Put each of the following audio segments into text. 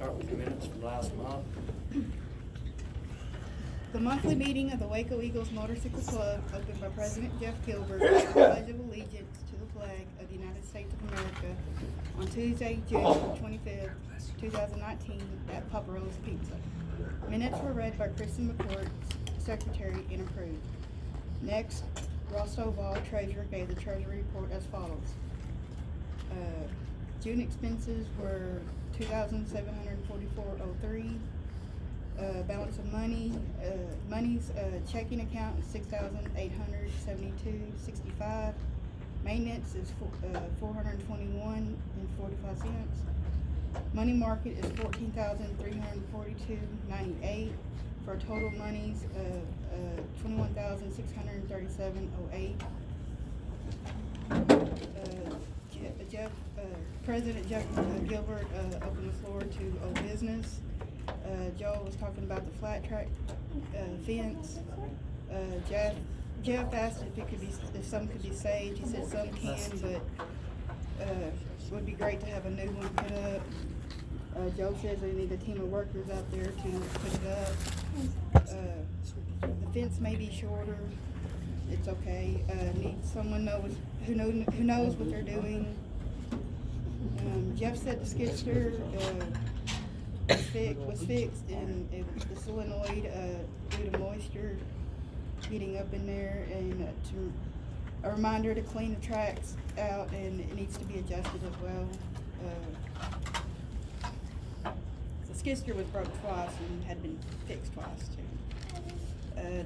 start with the minutes from last month. The monthly meeting of the Waco Eagles Motorcycle Club, opened by President Jeff Gilbert, with the Pledge of Allegiance to the flag of the United States of America on Tuesday, June 25th, 2019, at Paparolla's Pizza. Minutes were read by Kristen McCourt, Secretary, and approved. Next, Ross Stovall, Treasurer, gave the Treasury report as follows. June expenses were $2,744.03. Balance of money's checking account is $6,872.65. Maintenance is $421.45. Money market is $14,342.98 for total monies of $21,637.08. President Jeff Gilbert opened the floor to old business. Joel was talking about the flat track fence. Jeff asked if some could be saved. He said some can, but it would be great to have a new one put up. Joe says they need a team of workers out there to put it up. The fence may be shorter. It's okay. Need someone who knows what they're doing. Jeff said the skid steer was fixed, and it was the solenoid due to moisture getting up in there, and a reminder to clean the tracks out, and it needs to be adjusted as well. The skid steer was broke twice and had been fixed twice too.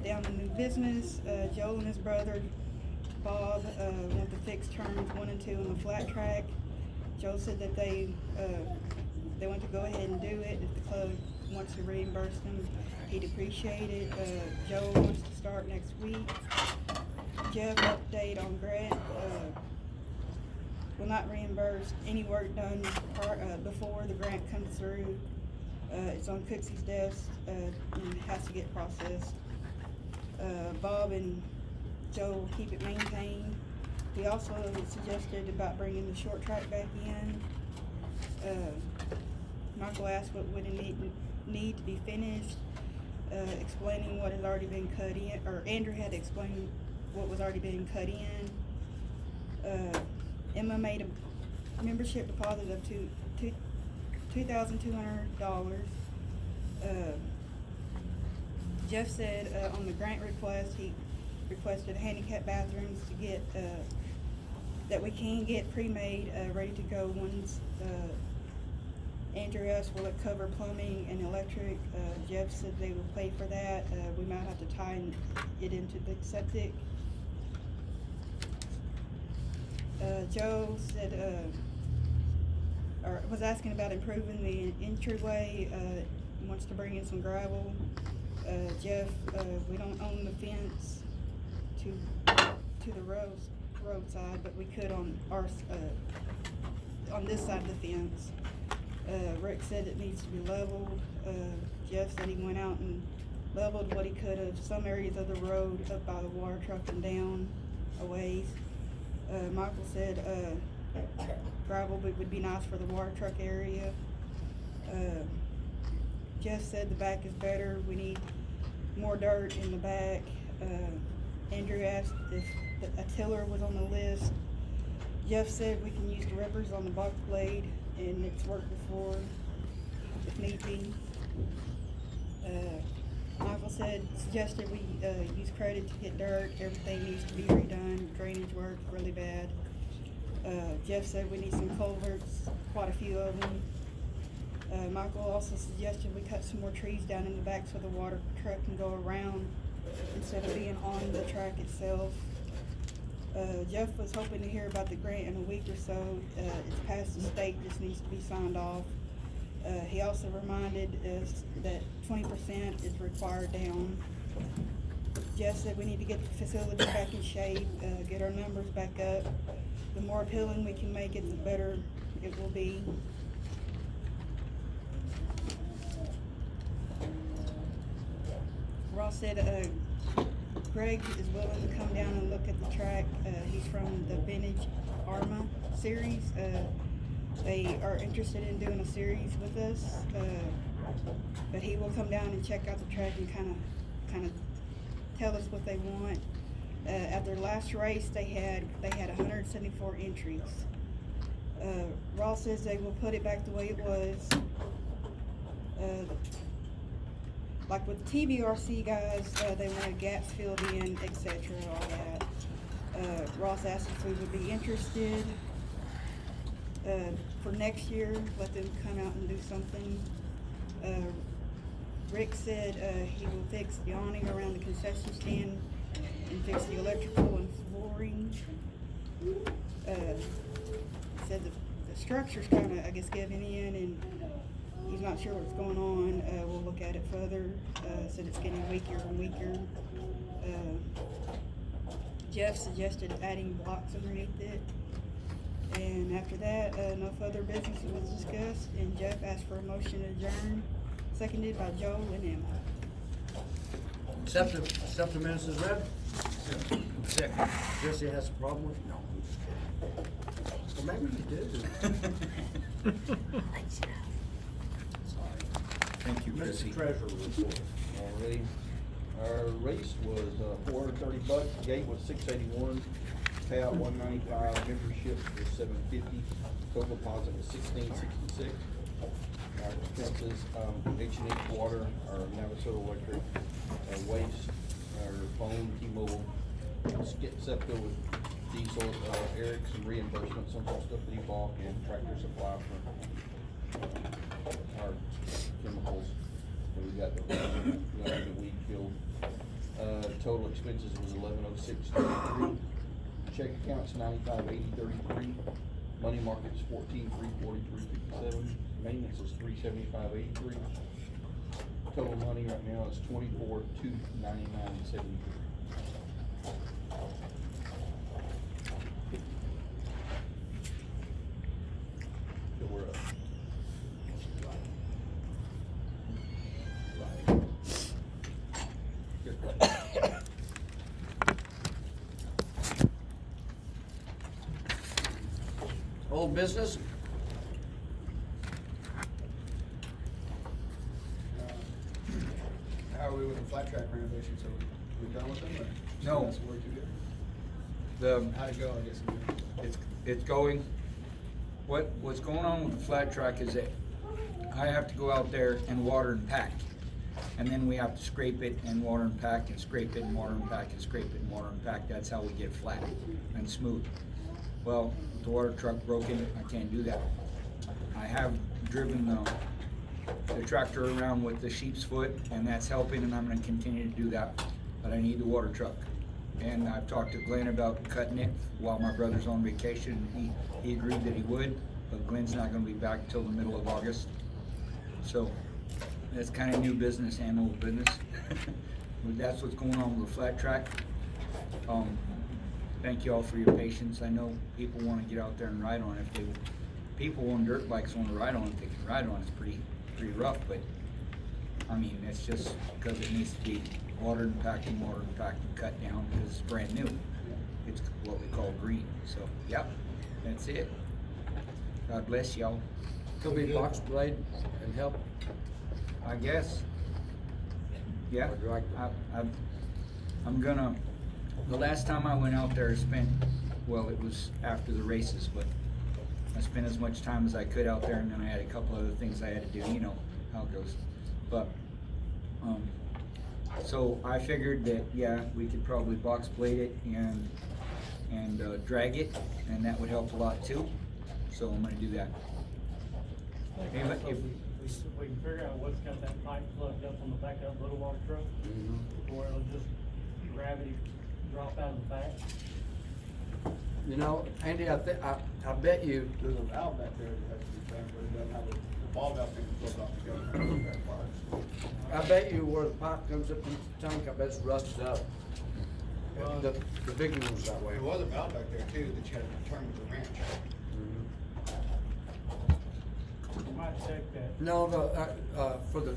Down to new business, Joel and his brother Bob want to fix turns 1 and 2 on the flat track. Joe said that they want to go ahead and do it. If the club wants to reimburse them, he'd appreciate it. Joe wants to start next week. Jeff, update on grant. Will not reimburse any work done before the grant comes through. It's on Cookie's desk and has to get processed. Bob and Joe keep it maintained. He also suggested about bringing the short track back in. Michael asked what would it need to be finished, explaining what has already been cut in, or Andrew had to explain what was already being cut in. Emma made a membership deposit of $2,200. Jeff said on the grant request, he requested handicap bathrooms to get that we can get pre-made, ready to go ones. Andrew asked, will it cover plumbing and electric? Jeff said they will pay for that. We might have to tie it into the septic. Joe said, or was asking about improving the entryway. Wants to bring in some gravel. Jeff, we don't own the fence to the roadside, but we could on this side of the fence. Rick said it needs to be leveled. Jeff said he went out and leveled what he could of some areas of the road up by the water truck and down a ways. Michael said gravel would be nice for the water truck area. Jeff said the back is better. We need more dirt in the back. Andrew asked if a tiller was on the list. Jeff said we can use the rippers on the box blade, and it's worked before if need be. Michael suggested we use credit to get dirt. Everything needs to be redone. Drainage work really bad. Jeff said we need some culverts, quite a few of them. Michael also suggested we cut some more trees down in the back so the water truck can go around instead of being on the track itself. Jeff was hoping to hear about the grant in a week or so. It's past the state, just needs to be signed off. He also reminded us that 20% is required down. Jeff said we need to get the facility back in shape, get our numbers back up. The more appealing we can make it, the better it will be. Ross said Greg is willing to come down and look at the track. He's from the Vintage Arma series. They are interested in doing a series with us, but he will come down and check out the track and kind of tell us what they want. At their last race, they had 174 entries. Ross says they will put it back the way it was. Like with the TBRC guys, they wanted gaps filled in, etc., all that. Ross asked if we would be interested for next year, let them come out and do something. Rick said he will fix the awning around the concession stand and fix the electrical and flooring. Said the structure's kind of, I guess, giving in, and he's not sure what's going on. We'll look at it further. Said it's getting weaker and weaker. Jeff suggested adding blocks underneath it. And after that, no further business was discussed, and Jeff asked for a motion to adjourn, seconded by Joe and Emma. Accept the minutes as read. Second. Jesse has a problem with it? No. Well, maybe you do. Thank you, Jesse. Mr. Treasurer report. Alrighty. Our race was $430. Gate was $681. Payout $195. Membership was $750. Total deposit was $1666. Our expenses, H&H Water, our Navasota Electric, our waste, our phone, T-Mobile, Skip Septa with diesel, Eric's and reimbursements on some stuff that he bought, and Tractor Supply for our chemicals. So we got the weed killed. Total expenses was $1106.33. Check account's $9580.33. Money market's $14,343.57. Maintenance is $375.83. Total money right now is $24,299.73. So we're up. Old business? How are we with the flat track renovations? So we done with them, or? No. That's work to do? How'd it go, I guess? It's going. What's going on with the flat track is that I have to go out there and water and pack. And then we have to scrape it and water and pack and scrape it and water and pack and scrape it and water and pack. That's how we get flat and smooth. Well, the water truck broke in, I can't do that. I have driven the tractor around with the sheep's foot, and that's helping, and I'm gonna continue to do that, but I need the water truck. And I've talked to Glenn about cutting it while my brother's on vacation. He agreed that he would, but Glenn's not gonna be back till the middle of August. So that's kind of new business and old business. But that's what's going on with the flat track. Thank you all for your patience. I know people want to get out there and ride on it. People on dirt bikes want to ride on it, they can ride on it. It's pretty rough, but I mean, it's just because it needs to be watered and packed and cut down because it's brand new. It's what we call green. So, yep, that's it. God bless y'all. Could be box blade and help. I guess. Yeah, Would you like to- I'm gonna, the last time I went out there, I spent, well, it was after the races, but I spent as much time as I could out there, and then I had a couple other things I had to do, you know how it goes. But, so I figured that, yeah, we could probably box blade it and drag it, and that would help a lot too. So I'm gonna do that. If We can figure out what's got that pipe plugged up on the back of the little water truck, or it'll just gravity drop out of the back. You know, Andy, I bet you, There's a valve back there that has to be transferred, it doesn't have the ball valve thing goes off together. I bet you where the pipe comes up into the tank, I bet it's rusted up. Well, The big one's that way. There was a valve back there too that you had to turn with the wrench. You might check that. No,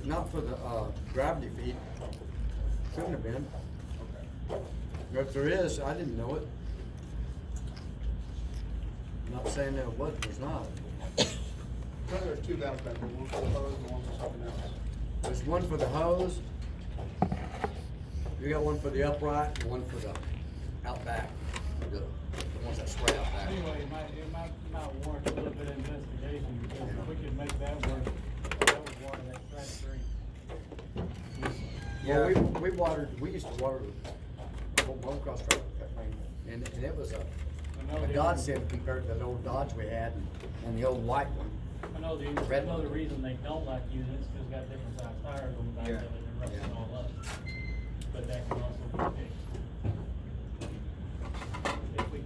not for the gravity feed. Shouldn't have been. Okay. If there is, I didn't know it. Not saying there was, there's not. No, there's two valves back there, one for the hose and one for something else. There's one for the hose. You got one for the upright and one for the out back. The ones that spray out back. Anyway, it might warrant a little bit of investigation, because if we could make that work, that would water that track stream. Yeah, we watered, we used to water the whole motocross track, and it was a godsend compared to the old Dodge we had and the old white one. I know the reason they don't like using it is because it's got different size tires on the back of it, and rusting Yeah. all up. But that can also be fixed. If we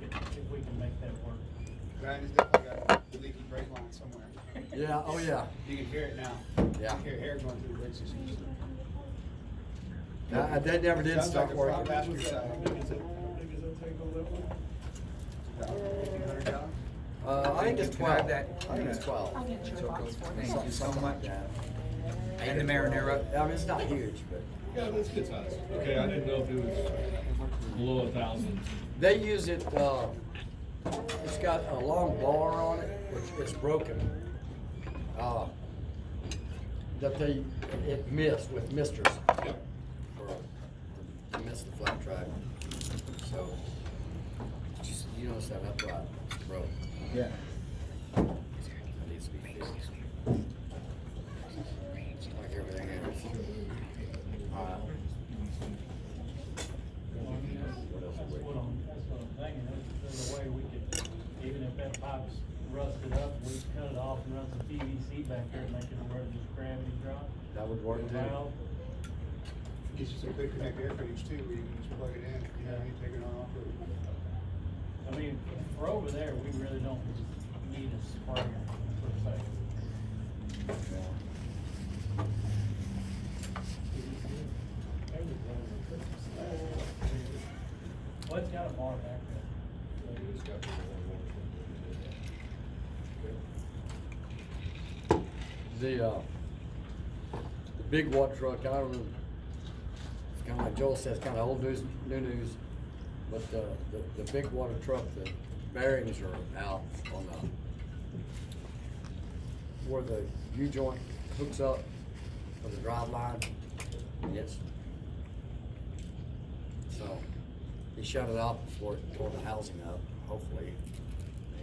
can make that work. Ryan's definitely got the leaky brake line somewhere. Yeah, oh yeah. You can hear it now. Yeah. You can hear air going through the brake system. They never did Sounds stop like a front working. passenger side. I think it's You can have 12. that. I think it's 12. Thank you so Something much. like that. And the marinara. I mean, it's not huge, but Yeah, that's good size. Okay, I didn't know if it was below 1,000. they use it, it's got a long bar on it, which is broken. That it missed with misters. Yep. To miss the flat track. So, you notice that upright is broke. Yeah. That needs to be fixed. Like everything else. That's what I'm thinking, there's a way we could, even if that pipe's rusted up, we cut it off and run some PVC back there and make it where it just gravity drop. That would work too. Valve. Get you some quick connect air fittings too, where you can just plug it in, you know, you take it on off. I mean, for over there, we really don't need a sprayer per se. Well, it's got a bar back there. The big water truck, I don't know, it's kinda like Joel says, kinda old news, new news. But the big water truck, the bearings are out on where the U-joint hooks up for the drive line. And so he shut it off before it tore the housing up, hopefully.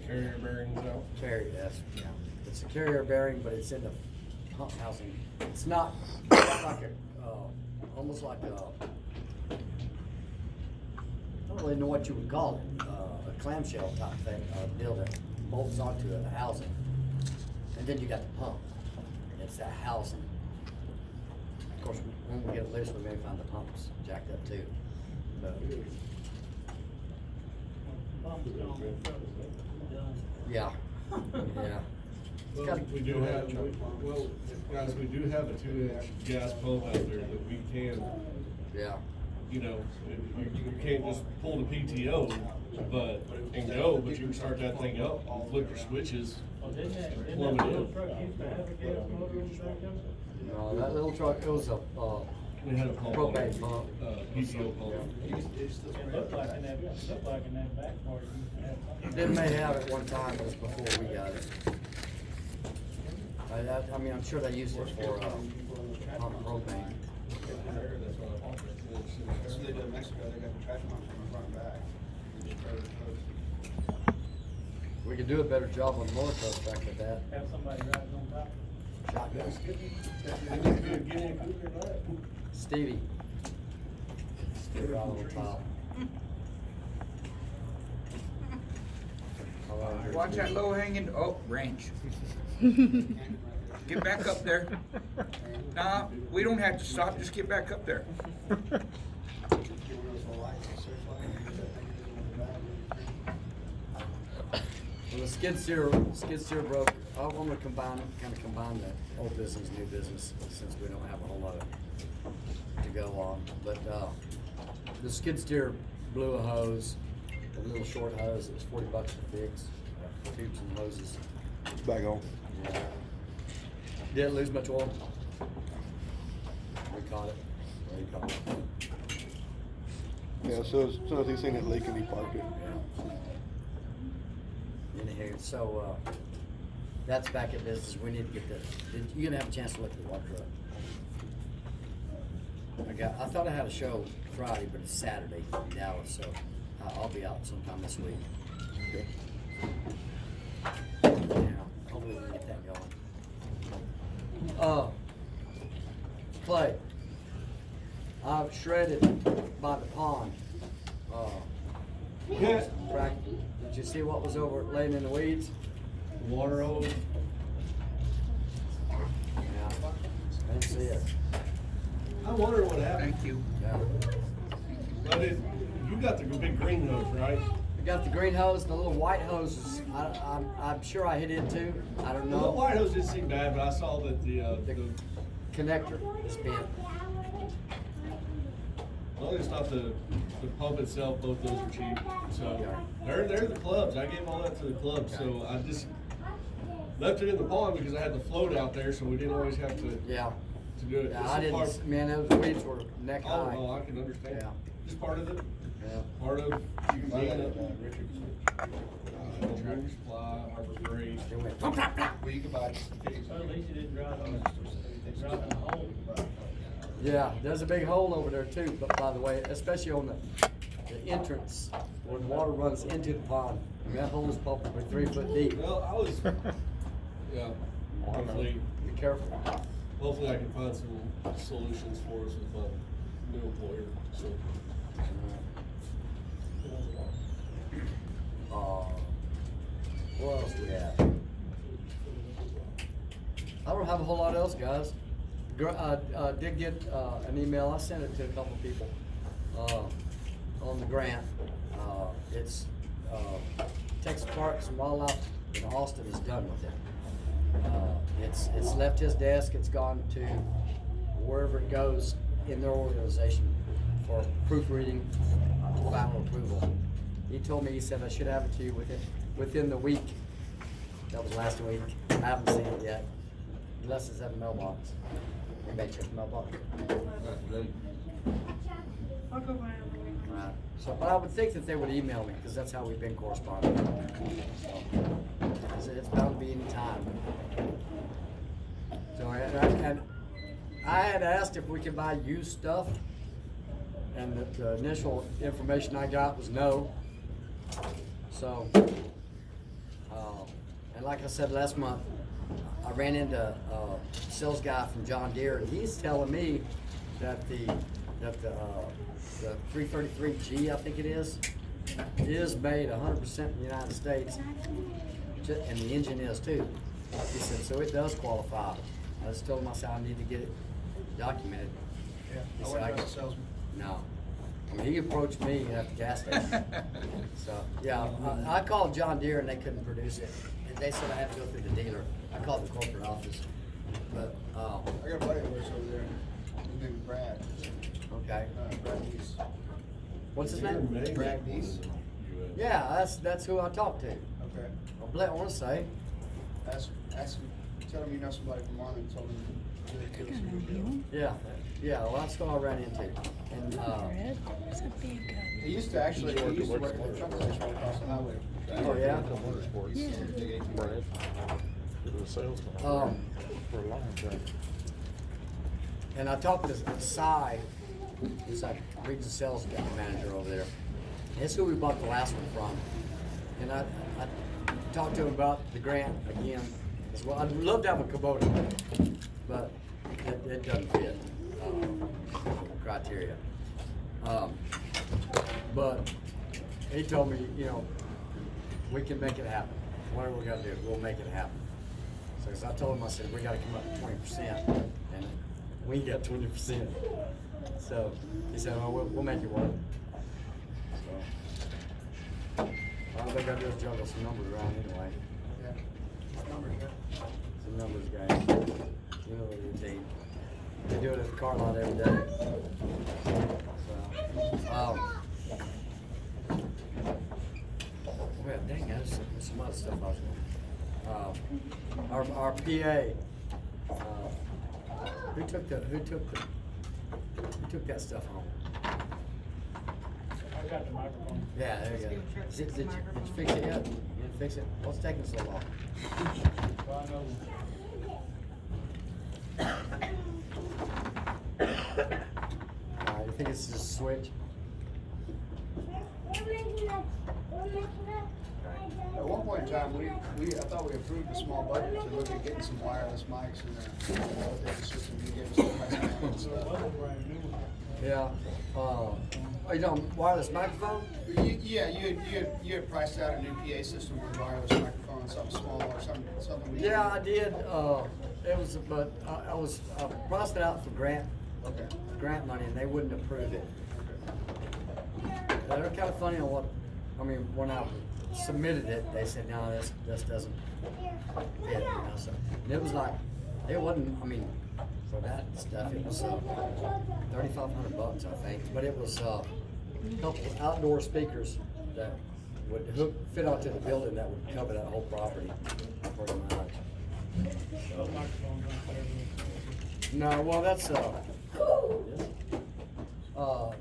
Carrier bearings out. Carrier, yeah. It's a carrier bearing, but it's in the pump housing. It's not like almost like I don't really know what you would call it, a clamshell type thing, deal that bolts onto the housing. And then you got the pump, and it's that housing. Of course, when we get it loose, we may find the pumps jacked up too. But, Pump's gone, done. yeah, yeah. It's Well, gotta- we do have, guys, we do have a 2-inch gas pump out there that we can, Yeah. you know, you can't just pull the PTO, and go, but you can start that thing up, flip your switches. Well, didn't that Plumb it little in. truck used to have a gas motor on the back of it? No, that little truck, it was a, We had a pump on it, propane pump. PTO pump. It looked like in that back part, it used to have something. They may have it one time, it was before we got it. I mean, I'm sure they used it for, pump propane. That's what they do in Mexico, they got the trash pumps on the front and back. You just throw the hose. We could do a better job on the motor coast back with that. Have somebody riding on top. Shotgun. Stevie. Stevie right on top. Watch that low hanging, branch. Get back up there. Nah, we don't have to stop, just get back up there. Get one of those lights, a searchlight, and use that thing to go in the back. Well, the skid steer broke. I'm gonna combine the old business, new business, since we don't have a whole lot to go on. But, the skid steer blew a hose, a little short hose. It was $40 to fix, tubes and hoses. Back on. Yeah. Didn't lose much oil. We caught it. We caught it. Yeah, so as soon as he seen it leaking, he parked it. Yeah. Then it anywho, so, that's back in business. We need to get you're gonna have a chance to look at the water truck. I thought I had a show Friday, but it's Saturday in Dallas, so I'll be out sometime this week. Okay. Yeah, hopefully we can get that going. Clay, I've shredded by the pond. Yeah. Did you see what was over laying in the weeds? Water hose. Yeah, I didn't see it. I wonder what happened. Thank you. Yeah. But you got the big green hose, right? We got the green hose, the little white hoses. I'm sure I hit it too. I don't Well, the know. white hose didn't seem bad, but I saw that the Connector is bent. well, it's not the pump itself. Both those are cheap. So they're the clubs. I gave all that to the clubs. So I just left it in the pond because I had the float out there, so we didn't always have to Yeah. do it. Yeah, It's I a part- didn't, man, those weeds were neck Oh, high. no, I can understand. Yeah. Just part of it. Yeah. Part of You can buy that at Richard's. Tractor Supply, Harbor Freight. They went. Well, you can buy it. Well, at least you didn't drive in the hole. Yeah, there's a big hole over there too, but by the way, especially on the entrance where the water runs into the pond. And that hole is probably 3 foot deep. Well, I was, yeah, hopefully, Be careful. hopefully I can find some solutions for us with my new employer, so. What else do we have? I don't have a whole lot else, guys. Did get an email. I sent it to a couple of people on the grant. It's Texas Parks and Wildlife in Austin is done with it. It's left his desk. It's gone to wherever it goes in their organization for proofreading, final approval. He told me, he said I should have it to you within the week. That was last week. I haven't seen it yet, unless it's at the mailbox. Anybody check the mailbox? I'll go by it. Right. So, but I would think that they would email me, because that's how we've been corresponding. So, it's bound to be any time. So, and I had asked if we could buy used stuff, and the initial information I got was no. So, and like I said last month, I ran into a sales guy from John Deere, and he's telling me that the 333G, I think it is made 100% in the United States, and the engine is too. He said, so it does qualify. I just told him, I said, I need to get it documented. Yeah, He I said, wasn't a salesman. No. I mean, he approached me at the gas station. So, yeah, I called John Deere and they couldn't produce it. And they said I have to go through the dealer. I called the corporate office. But, I got a buddy that works over there, his name is Brad, okay. Brad Dees. What's his name? Brad Dees. Yeah, that's who I talked to. Okay, I want to say. ask him, tell him you know somebody from London, and tell him really give us a good deal. Yeah, well, that's what I ran into. And, It's a big He used to actually, he used to work at the truck station right across the highway. oh, yeah? Yeah. Brad, he was a salesman for a long time. And I talked to Cy, he's like regional sales manager over there. That's who we bought the last one from. And I talked to him about the grant again as well. I'd love to have a Kubota, but it doesn't fit criteria. But he told me, you know, we can make it happen. Whatever we gotta do, we'll make it happen. So 'cause I told him, I said, we gotta come up to 20%, and we got 20%. So he said, well, we'll make it work. So all they gotta do is juggle some numbers around anyway. Yeah. Numbers, yeah. Some numbers, guys. You know the routine. They do it at the car lot every day. So, well, dang, there's some other stuff I was doing. Our PA, who took that stuff home? I got the microphone. Yeah, there you go. Did you fix it yet? You didn't fix it? What's taking so long? Well, I know You think it's just a switch? At one point in time, I thought we approved a small budget to look at getting some wireless mics and a system. You gave us some price on that and so it stuff. wasn't brand new. Yeah. Are you doing wireless microphone? Yeah, you had priced out a new PA system with wireless microphone, something small or something. We Yeah, I did. It was, but I was priced it out for grant money, and they wouldn't approve it. They're kind of funny on what, I mean, when I submitted it, they said, no, this doesn't fit, you know, so. And it was like, it wasn't, I mean, for that stuff, it was $3,500, I think, but it was a couple outdoor speakers that would fit onto the building that would cover that whole property pretty much. Those microphones aren't there. No, well, that's the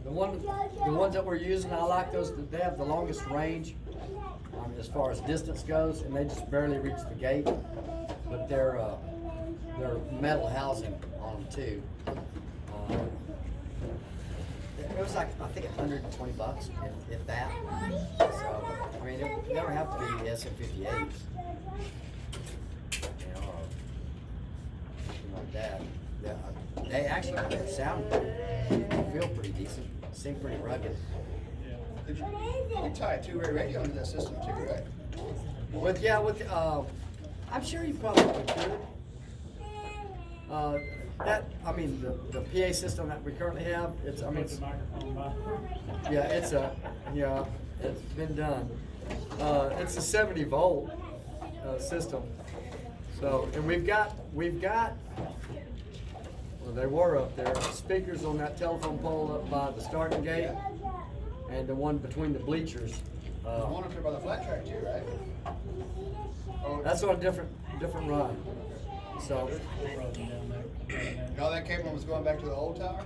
ones that we're using. I like those. They have the longest range as far as distance goes, and they just barely reach the gate. But they're metal housing on them too. It was like, I think $120, if that. So I mean, it never have to be SM58s, you know, or something like that. They actually sound, feel pretty decent, seem pretty rugged. You tie a two-way radio into that system too, right? I'm sure you probably could. I mean, the PA system that we currently have, it's Put the microphone by. it's been done. It's a 70 volt system. So, and we've got, well, they were up there, speakers on that telephone pole up by the starting gate, and the one between the bleachers. There's one up there by the flat track too, right? Oh, That's on a different run. So, and all that cable was going back to the old tower?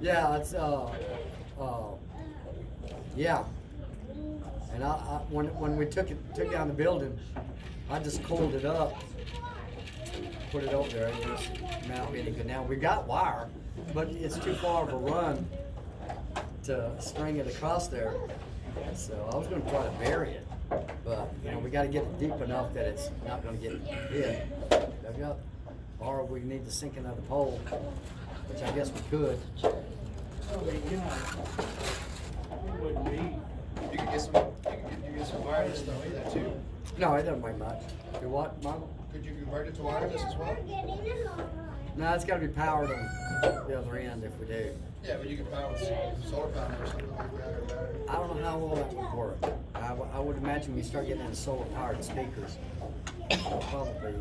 yeah, it's yeah. And I when we took down the building, I just coiled it up, put it over there, and just mount any good. Now we got wire, but it's too far of a run to string it across there. So I was going to try to bury it, but you know we got to get it deep enough that it's not going to get hit. Dug up, or we need to sink another pole, which I guess we could. Well, you know, it wouldn't be. You could get some wireless stuff for that too. No, it doesn't weigh much. Do what, Michael? Could you convert it to wireless as well? No, it's got to be powered on the other end if we do. Yeah, but you could power with solar panel or something like that, or battery. I don't know how well that would work. I would imagine we start getting into solar powered speakers. We're probably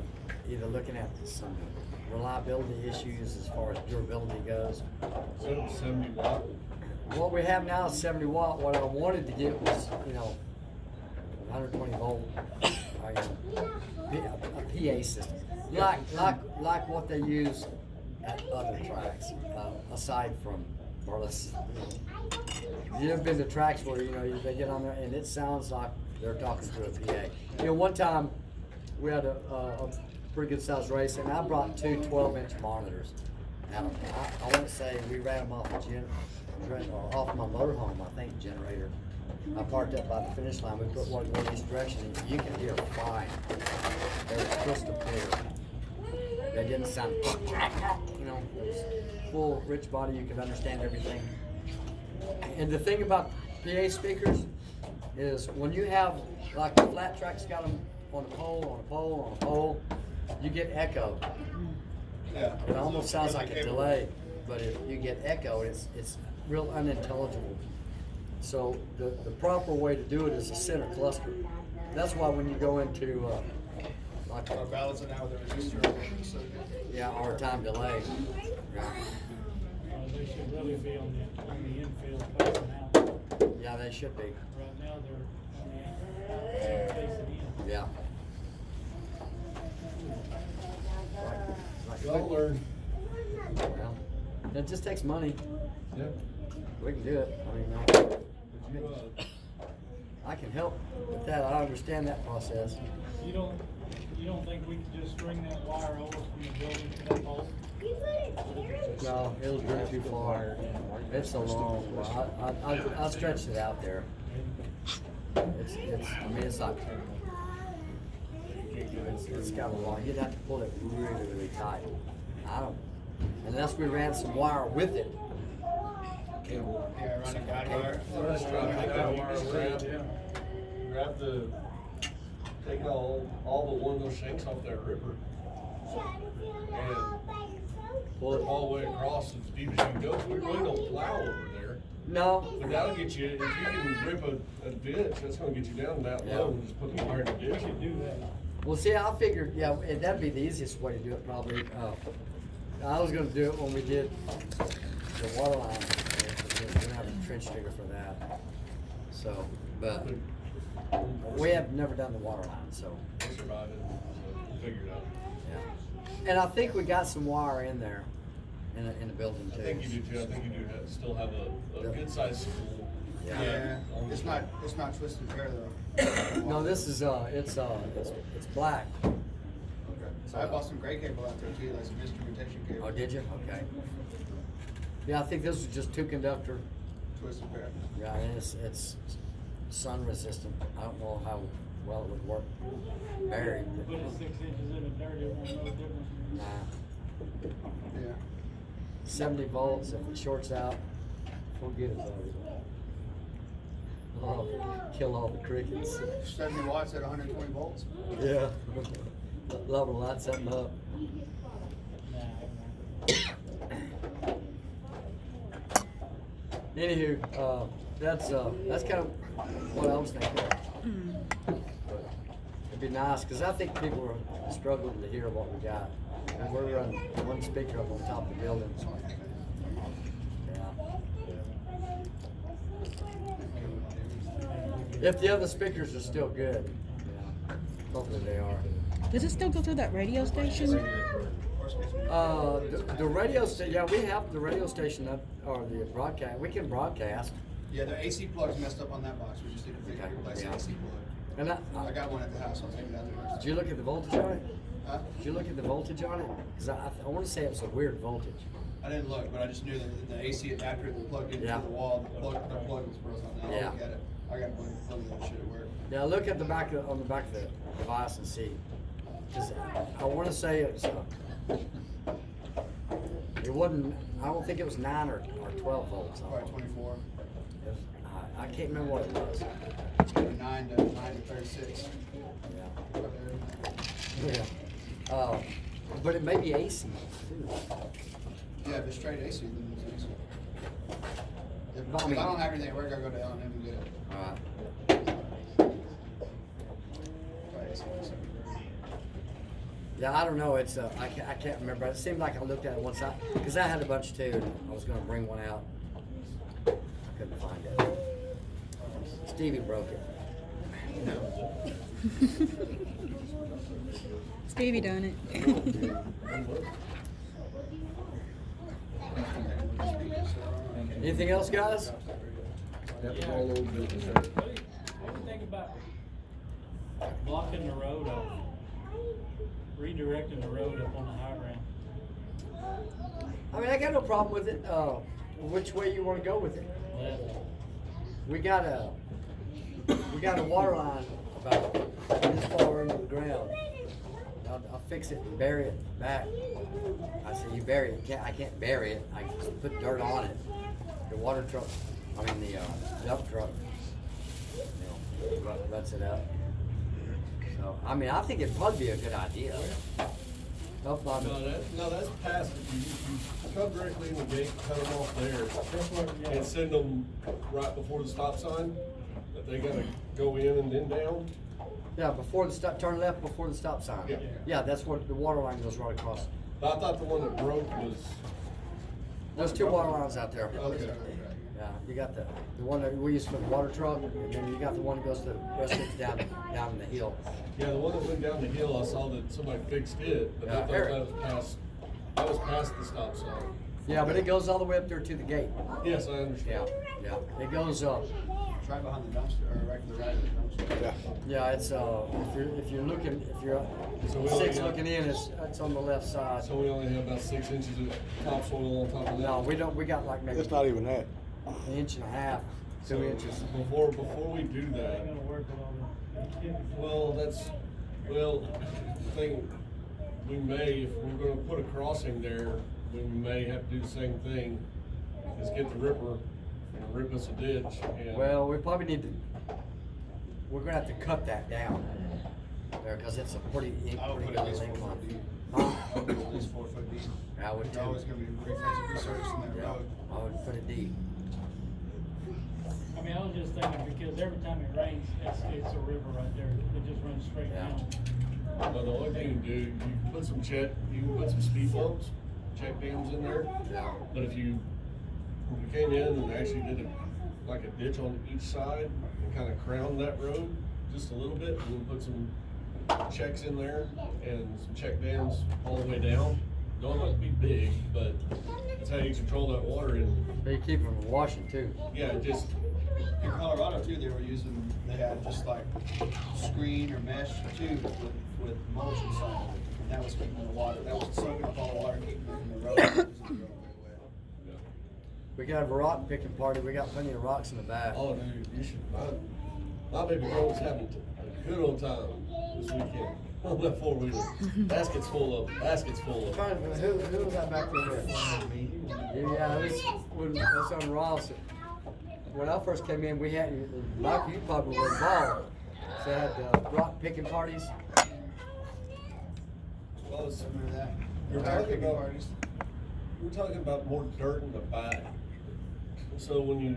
either looking at some reliability issues as far as durability goes. So 70 watt. What we have now is 70 watt. What I wanted to get was, 120 volt, a PA system, like what they use at other tracks, aside from Burles. You ever been to tracks where they get on there and it sounds like they're talking to a PA? One time we had a pretty good sized race, and I brought two 12-inch monitors. Now I want to say we ran them off off my motorhome, I think, generator. I parked up by the finish line. We put one going each direction, and you can hear flying. They were crystal clear. They didn't sound, it was full, rich body. You could understand everything. And the thing about PA speakers is when you have, like the flat track's got them on a pole, you get echo. Yeah. It almost sounds like a delay, but if you get echo, it's real unintelligible. So the proper way to do it is a center cluster. That's why when you go into like Or balancing out with a resistor or so. or time delay. They should really be on the infield facing out. Yeah, they should be. Right now, they're on the outside facing in. Yeah. Y'all learn. Well, it just takes money. Yep. We can do it. I mean, Would you, I can help with that. I understand that process. You don't think we could just string that wire over from the building to that pole? No, it'll go too far. It's a long, I stretched it out there. It's, I mean, it's like, it's got a long, you'd have to pull it really, really tight. I don't, unless we ran some wire with it. Yeah, running guide wire. Just try to take that wire around, grab the, take all but one of those shanks off that ripper. And pull it all the way across as deep as you can go. We really don't plow over there. No. But that'll get you, if you can rip a ditch, that's gonna get you down that low and just put the wire in the ditch. We could do that. Well, see, I figured, yeah, that'd be the easiest way to do it probably. I was gonna do it when we did the water line. We're gonna have a trench digger for that. So, but we have never done the water line, so. We'll survive it, so we'll figure it out. Yeah. And I think we got some wire in there, in the building too. I think you do too. I think you do still have a good sized spool. Yeah, it's not twisted pair though. No, this is, it's black. Okay. So I bought some gray cable out there too, like some instrumentation cable. Oh, did you? Okay. Yeah, I think this is just two conductor. Twisted pair. Yeah, and it's sun resistant. I don't know how well it would work buried. Put it 6 inches in the dirt, it won't know the difference. Nah. Yeah. 70 volts, if it shorts out, forget about it. Oh, kill all the crickets. 70 watts at 120 volts. Yeah. Love to light something up. Anywho, that's kind of what I was thinking. It'd be nice, because I think people are struggling to hear what we got. And we're running one speaker up on top of the building. Yeah. If the other speakers are still good, yeah, hopefully they are. Does it still go through that radio station? The radio station, yeah, we have the radio station up, or the broadcast, we can broadcast. Yeah, the AC plug's messed up on that box. We just need to figure replace the Yeah. AC plug. And I got one at the house. I'll take it out there. did you look at the voltage on it? Huh? Did you look at the voltage on it? Because I want to say it was a weird voltage. I didn't look, but I just knew that the AC adapter that plugged into Yeah. the wall, the plug was broken. I'll Yeah. look at it. I got plenty of that shit at work. Yeah, look at the back of, on the back of the device and see. Because I want to say it's, it wasn't, I don't think it was 9 or 12 volts. Probably 24. It was, I can't remember what it was. 9 to 36. Yeah. Yeah. But it may be AC too. Yeah, if it's straight AC, then it's AC. If, But I if mean- I don't have anything at work, I go to L&M and get it. Alright. Probably AC. Yeah, I don't know. It's I can't remember. It seemed like I looked at it once, because I had a bunch too, and I was going to bring one out. I couldn't find it. Stevie broke it. Stevie done it. Anything else, guys? Yeah. What do you think about blocking the road off? Redirecting the road up on the high ground? I mean, I got no problem with it. Which way you want to go with it? Left. We got a water line about this far into the ground. I'll fix it and bury it back. I said, you bury it. I can't bury it. I just put dirt on it. The water truck, I mean the dump truck, ruts it up. So, I mean, I think it'd probably be a good idea. Up on No, that's past, you come directly in the gate, cut them off there, and send them right before the stop sign, that they gotta go in and then down. yeah, before the stop, turn left before the stop sign. Yeah. Yeah, that's what the water line goes right across. But I thought the one that broke was, There's two water lines out there. okay. Yeah, you got the one that we use for the water truck, and then you got the one that goes to the rest of it down in the hill. Yeah, the one that went down the hill, I saw that somebody fixed it, but I Yeah, thought Eric. that was past the stop sign. Yeah, but it goes all the way up there to the gate. Yes, I understand. Yeah, yeah. It goes right behind the dumpster, or right to the right of the dumpster. Yeah. Yeah, it's, if you're looking, if you're So we six only looking in, it's on the left side. So we only have about 6 inches of topsoil on top of that? No, we don't, we got like maybe It's not even that. an inch and a half, So 2 inches. Before we do Ain't that, gonna work with all the. well, the thing, we may, if we're gonna put a crossing there, we may have to do the same thing, is get the ripper and rip us a ditch and. Well, we probably need to, we're gonna have to cut that down there, cause it's a pretty I would good put at least 4 incline. foot deep. Huh? I would put at least 4 foot deep. I would You're always too. gonna be resurfacing that Yeah, road. I would put it deep. I mean, I was just thinking, because every time it rains, it's a river right there, it just runs straight Yeah. down. Well, the only thing you can do, you can put some speed bumps, check dams in there. Yeah. But if you came in and actually did like a ditch on each side and kind of crowned that road just a little bit, and then put some checks in there and some check dams all the way down. Don't have to be big, but that's how you control that water. And They keep it from washing too. yeah, just In Colorado too, they had just like screen or mesh too with mulch inside of it. And that was keeping the water, that was soaking up all the water, keeping it from the road. Losing the road right away. We could have a rock picking party. We got plenty of rocks in the back. oh dude, you should. My baby girl was having a good old time this weekend on that 4-wheeler. Baskets full of. Who was that back there with? Yeah, it was on Ross. When I first came in, we had, Mike, you probably were involved. So they had rock picking parties. Well, it's, Remember that? You're Tire talking picking about- parties. we're talking about more dirt in the back. So in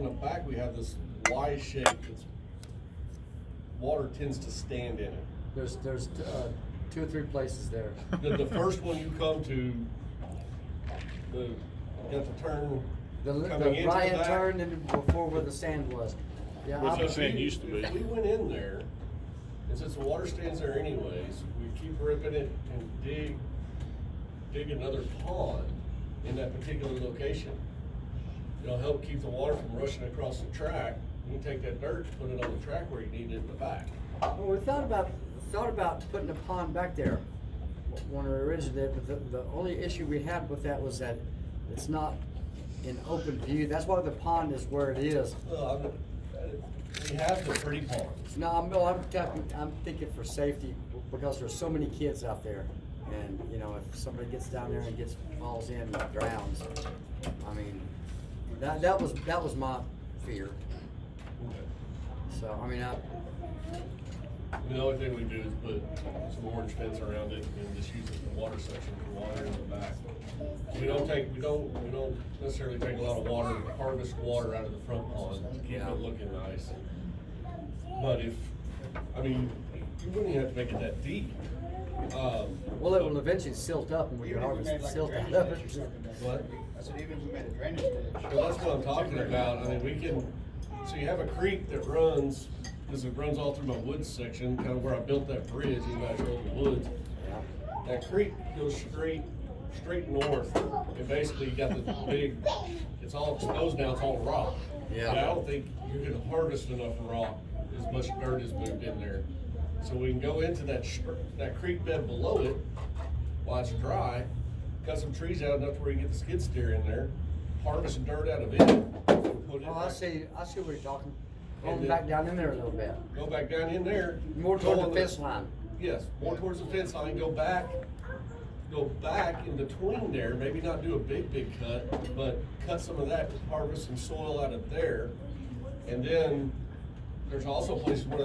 the back, we have this Y shape that's, water tends to stand in it. There's 2 or 3 places there. The first one you come to, you got the turn The coming into the right hand back. turn and before where the sand was. Yeah, Which I- is saying used to be. We went in there, and since the water stands there anyways, we keep ripping it and dig another pond in that particular location. It'll help keep the water from rushing across the track. You can take that dirt, put it on the track where you need it in the back. Well, we thought about putting a pond back there when we originally did, but the only issue we had with that was that it's not in open view. That's why the pond is where it is. Well, we have the pretty ponds. No, I'm thinking for safety, because there's so many kids out there. And, you know, if somebody gets down there and falls in and drowns, I mean, that was my fear. So, I mean, The only thing we do is put some orange fence around it and just use it for water section for water in the back. We don't necessarily take a lot of water, harvest water out of the front pond, keep Yeah. it looking nice. But you wouldn't even have to make it that deep. well, it will eventually silt up and we can Even if we harvest made the like a silt out drainage of ditch or it. something back What? there. I said, even if we made a drainage ditch. Well, that's what I'm talking about. I mean, we can, so you have a creek that runs, because it runs all through my woods section, kind of where I built that bridge, you guys roll the woods. Yeah. That creek goes straight north, and basically you got this big, it's all exposed now, it's all rock. Yeah. And I don't think you can harvest enough rock, as much dirt is moved in there. So we can go into that creek bed below it, while it's dry, cut some trees out enough to where you get the skid steer in there, harvest some dirt out of it. and put it Oh, I back. see what you're talking. And Going then- back down in there a little bit. Go back down in there. More go toward on the fence line. Yes, more towards the fence line, go back in between there, maybe not do a big cut, but cut some of that, harvest some soil out of there. And then, there's also places where that